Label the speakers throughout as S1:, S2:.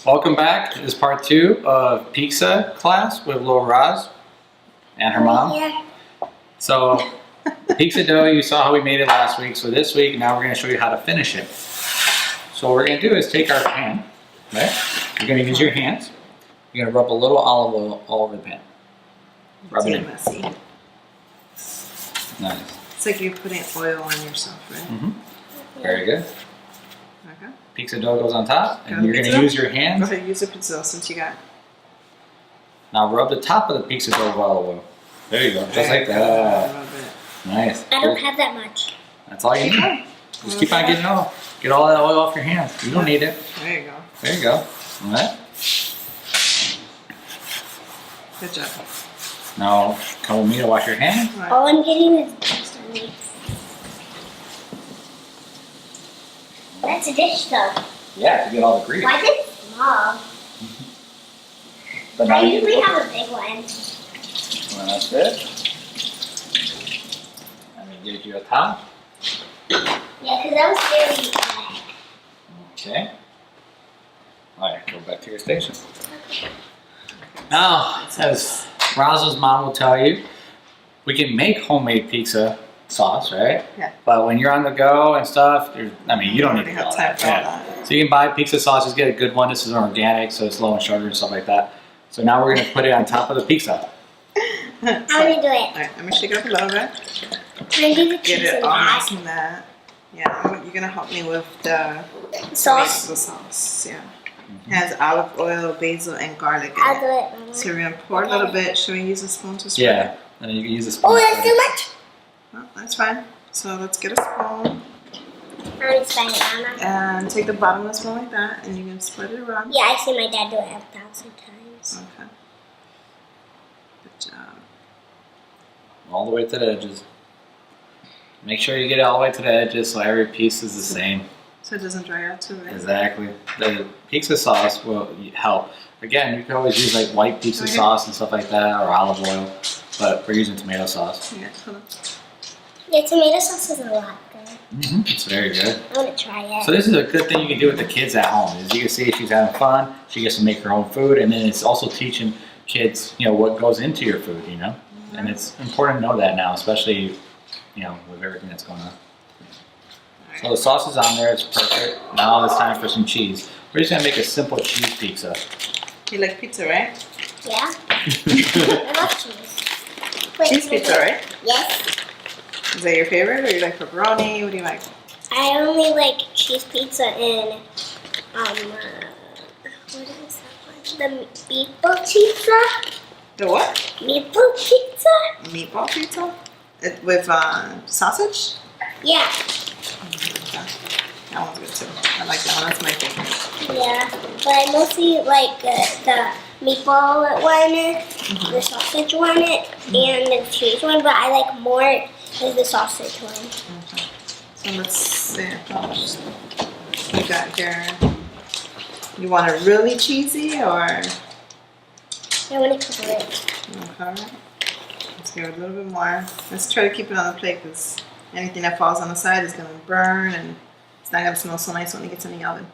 S1: Welcome back. This is part 2 of pizza class with little Roz and her mom.
S2: Yeah.
S1: So the pizza dough, you saw how we made it last week. So this week, now we're going to show you how to finish it. So what we're going to do is take our pan, right? You're going to use your hands. You're going to rub a little olive oil all over the pan. Rub it in.
S3: Messy.
S1: Nice.
S3: It's like you're putting oil on yourself, right?
S1: Mm-hmm. Very good.
S3: Okay.
S1: Pizza dough goes on top, and
S3: Got
S1: you're going
S3: pizza?
S1: to use your
S3: Go
S1: hands.
S3: ahead, use the pizza dough since you got.
S1: Now rub the top of the pizza dough with olive oil. There you go, just like that.
S3: Rub it.
S1: Nice.
S2: I don't have that much.
S1: That's all you
S3: Keep
S1: need.
S3: on.
S1: Just keep on getting it all. Get all that oil off your hands. You don't need it.
S3: There you go.
S1: There you go. All right.
S3: Good job.
S1: Now come with me to wash your hands.
S3: All right.
S2: All I'm getting is dust on me. That's a dish though.
S1: Yeah, to get all the grease.
S2: Why is it small?
S1: But now
S2: I
S1: you
S2: usually have a big one.
S1: well, that's it. And then get you a towel.
S2: Yeah, because that was very wet.
S1: Okay. All right, go back to your station. Now, as Roz's mom will tell you, we can make homemade pizza sauce, right?
S3: Yeah.
S1: But when you're on the go and stuff, you don't need to
S3: have
S1: do all
S3: time
S1: that.
S3: for all
S1: Yeah.
S3: that.
S1: So you can buy pizza sauce, just get a good one. This is organic, so it's low in sugar and stuff like that. So now we're gonna put it on top of the pizza.
S2: I'm gonna do it.
S3: Alright, I'm gonna shake it up a little bit.
S2: I'm gonna do the
S3: Get
S2: cheese
S3: it
S2: and
S3: all
S2: that.
S3: nice and that. Yeah, you're gonna help me with the
S2: Sauce.
S3: The sauce, yeah. It has olive oil, basil, and garlic in
S2: I'll
S3: it.
S2: do it, Mama.
S3: So we're gonna pour a little bit. Should we use a spoon to spread?
S1: Yeah, and then you can use a spoon.
S2: Oh, that's too much.
S3: Well, that's fine. So let's get a spoon
S2: I'm just finding it, Mama.
S3: and take the bottom of the spoon like that, and you can spread it around.
S2: Yeah, I've seen my dad do it 1,000 times.
S3: Okay. Good job.
S1: All the way to the edges. Make sure you get it all the way to the edges so every piece is the same.
S3: So it doesn't dry out too late.
S1: Exactly. The pizza sauce will help. Again, you can always use like white pizza
S3: Okay.
S1: sauce and stuff like that, or olive oil, but we're using tomato sauce.
S3: Yeah, hold on.
S2: Yeah, tomato sauce is a lot good.
S1: It's very good.
S2: I want to try it.
S1: So this is a good thing you can do with the kids at home. Is you can see she's having fun. She gets to make her own food, and then it's also teaching kids, what goes into your food, And it's important to know that now, especially, with everything that's going on. So the sauce is on there. It's perfect. Now it's time for some cheese. We're just gonna make a simple cheese pizza.
S3: You like pizza, right?
S2: Yeah? I love cheese. Wait,
S3: Cheese pizza, right?
S2: Yes.
S3: Is that your favorite, or you like pepperoni? What do you like?
S2: I only like cheese pizza and, what is that one? The meatball pizza?
S3: The what?
S2: Meatball pizza?
S3: Meatball pizza? With sausage?
S2: Yeah.
S3: Okay. That one's good too. I like that one. That's my favorite.
S2: Yeah. But I mostly like the meatball one, the sausage one, and the cheese one, but I like more is the sausage one.
S3: Okay. So let's see how much you got here. You want it really cheesy, or
S2: I want to cover it.
S3: you want to cover it? Let's give it a little bit more. Let's try to keep it on the plate, because anything that falls on the side is going to burn, and it's not going to smell so nice when it gets in the oven.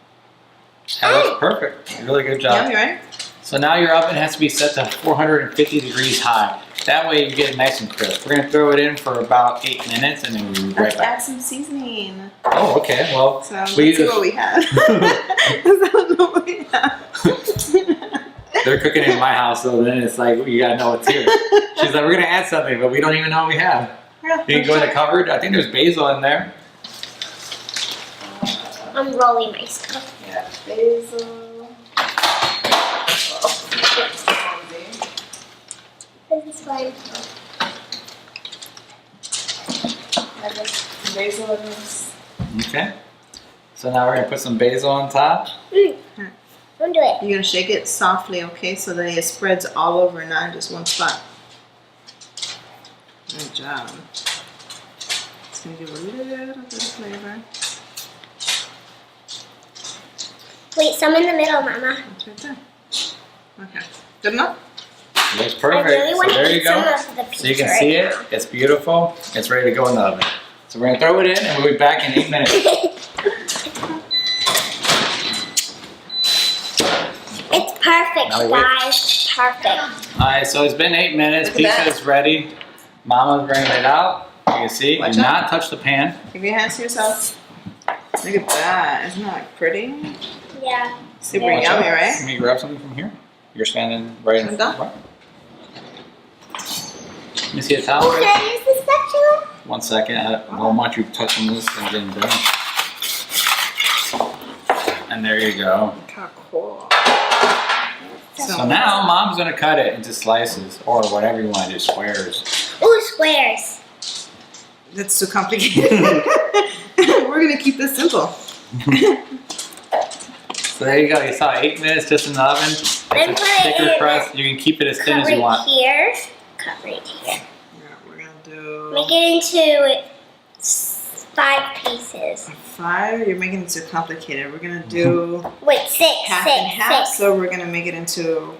S1: That looks perfect. Really good job.
S3: Yummy, right?
S1: So now your oven has to be set to 450 degrees high. That way you get it nice and crisp. We're gonna throw it in for about 8 minutes, and then we'll be right
S3: Let's
S1: back.
S3: add some seasoning.
S1: Oh, okay. Well,
S3: So let's see what we have. I don't know what we have.
S1: they're cooking in my house, so then it's like you gotta know what's here. She's like, we're gonna add something, but we don't even know what we have.
S3: Yeah,
S1: You can go in the cupboard. I think there's basil in there.
S2: I'm rolling my stuff.
S3: Yeah, basil.
S2: This is fine.
S3: Basil in this.
S1: Okay. So now we're gonna put some basil on top.
S2: Don't do it.
S3: You're gonna shake it softly, okay, so that it spreads all over, not in just one spot. Good job. It's gonna give a little bit of flavor.
S2: Wait, some in the middle, Mama.
S3: That's right there. Okay. Good enough?
S1: It looks
S2: I
S1: perfect.
S2: really
S1: So
S2: want to
S1: there you
S2: eat some
S1: go.
S2: of the pizza
S1: So you can
S2: right
S1: see
S2: now.
S1: it. It's beautiful. It's ready to go in the oven. So we're gonna throw it in, and we'll be back in 8 minutes.
S2: It's perfect,
S1: Now we wait.
S2: guys. Perfect.
S1: All right, so it's been 8 minutes.
S3: Look at
S1: Pizza is ready. Mama's bringing it out. You can see.
S3: Watch
S1: Do
S3: out.
S1: not touch the pan.
S3: Give your hands to yourself. Look at that. Isn't that pretty?
S2: Yeah.
S3: Super
S2: Yeah.
S1: Watch
S3: yummy,
S1: out.
S3: right?
S1: Let me grab something from here. You're standing right in
S3: I'm
S1: front.
S3: done.
S1: Let me see a towel.
S2: Oh, can I use this spatula?
S1: 1 second. I don't want you touching this and getting burned. And there you go.
S3: Look how cool.
S1: So now Mom's gonna cut it into slices or whatever you want to do, squares.
S2: Ooh, squares.
S3: That's too complicated. We're gonna keep this simple.
S1: So there you go. You saw 8 minutes just in the oven.
S2: Then
S1: It's a
S2: put it
S1: thicker
S2: in.
S1: crust. You can keep it as thin
S2: Cut
S1: as you
S2: right
S1: want.
S2: here. Cut right here.
S3: Yeah, we're gonna do
S2: Make it into 5 pieces.
S3: 5. You're making it too complicated. We're gonna do
S2: Wait, 6.
S3: half
S2: six,
S3: and half.
S2: 6.
S3: So we're gonna make it into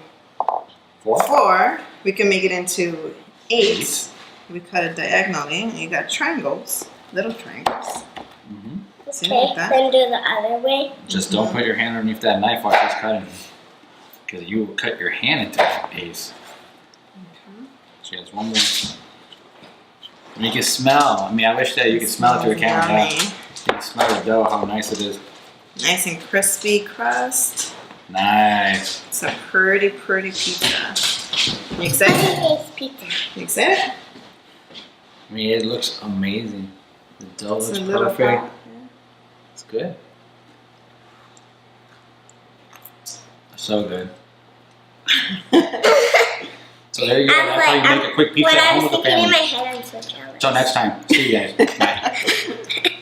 S1: 4.
S3: 4. We can make it into 8. We cut it diagonally. And you got triangles, little triangles.
S1: Mhm.
S3: See,
S2: Okay,
S3: like that?
S2: then do the other way.
S1: Just don't put your hand underneath that knife while she's cutting, because you will cut your hand into a piece. She has one more. And you can smell. I mean, I wish that you could smell it through the camera. Yeah.
S3: Yummy.
S1: You can smell the dough, how nice it is.
S3: Nice and crispy crust.
S1: Nice.
S3: It's a pretty, pretty pizza. You
S2: I
S3: excited?
S2: taste pizza.
S3: You excited?
S1: I mean, it looks amazing. The dough
S3: It's
S1: looks
S3: a little
S1: perfect.
S3: hot.
S1: It's good. So good. So there you go. That's how you make a quick pizza
S2: When
S1: at
S2: I
S1: home
S2: was
S1: with the
S2: thinking in
S1: family.
S2: my head, I'm so jealous.
S1: Until next time. See you guys. Bye.